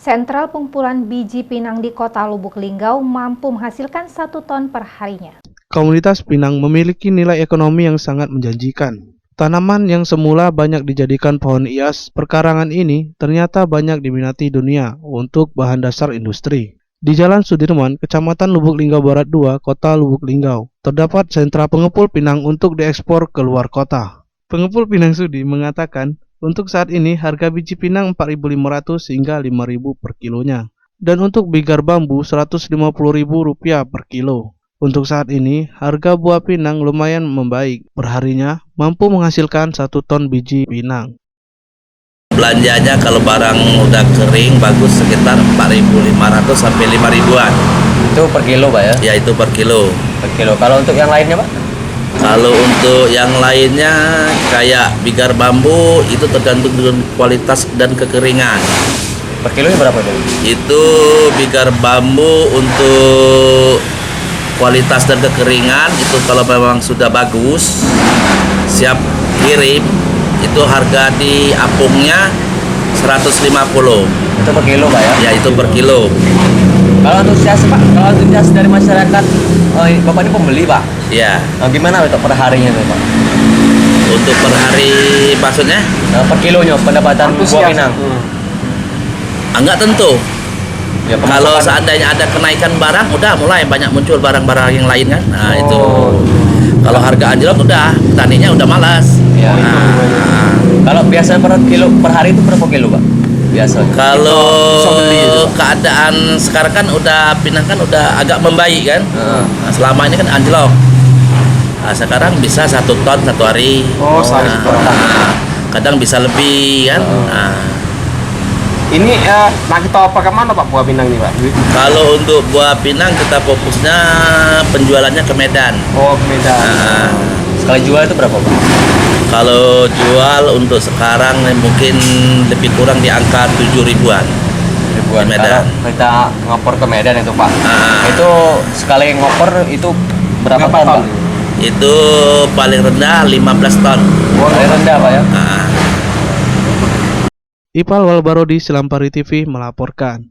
Sentral pengumpulan biji pinang di Kota Lubuk Linggau mampu menghasilkan 1 ton per harinya. Komunitas pinang memiliki nilai ekonomi yang sangat menjanjikan. Tanaman yang semula banyak dijadikan pohon hias perkarangan ini ternyata banyak diminati dunia untuk bahan dasar industri. Di Jalan Sudirman, Kecamatan Lubuk Linggau Barat 2, Kota Lubuk Linggau, terdapat sentra pengepul pinang untuk diekspor ke luar kota. Pengepul Pinang Sudi mengatakan, untuk saat ini harga biji pinang 4.500 hingga 5.000 per kilonya. Dan untuk bigar bambu Rp150.000 per kilo. Untuk saat ini harga buah pinang lumayan membaik. Perharinya mampu menghasilkan 1 ton biji pinang. Belanjanya kalau barang udah kering bagus sekitar 4.500 sampai 5.000-an. Itu per kilo, Pak ya? Ya, itu per kilo. Per kilo. Kalau untuk yang lainnya, Pak? Kalau untuk yang lainnya kayak bigar bambu itu tergantung dengan kualitas dan kekeringan. Per kilonya berapa tuh? Itu bigar bambu untuk kualitas dan kekeringan itu kalau memang sudah bagus siap kirim itu harga di apungnya 150. Itu per kilo, Pak ya? Ya, itu per kilo. Kalau antusias, Pak, kalau antusias dari masyarakat, Bapak ini pembeli, Pak? Ya. Gimana untuk per harinya tuh, Pak? Untuk per hari maksudnya? Per kilonya pendapatan buah pinang. Enggak tentu. Ya, Kalau seandainya ada kenaikan barang, udah mulai banyak muncul barang-barang yang lain kan. Nah, itu. Kalau harga anjlok udah, petaninya udah malas. Ya. Nah, kalau biasanya per kilo per hari itu berapa kilo, Pak? Biasanya. kalau Itu. keadaan sekarang kan udah pinang kan udah agak membaik kan. Nah, selama ini kan anjlok. Nah, sekarang bisa 1 ton 1 hari. Kadang bisa lebih kan. Ini kita pakai mana Pak buah pinang ini Pak? Kalau untuk buah pinang kita fokusnya penjualannya ke Medan. Oh, ke Medan. Sekali jual itu berapa, Pak? Kalau jual untuk sekarang mungkin lebih kurang di angka 7.000-an. Ribuan. Di Medan. Kalau kita ngopor ke Medan itu, Pak. Itu sekali ngopor itu berapa ton, Pak? Itu paling rendah 15 ton. Paling rendah, Pak ya? Ipal Walbarodi, Selampari TV melaporkan.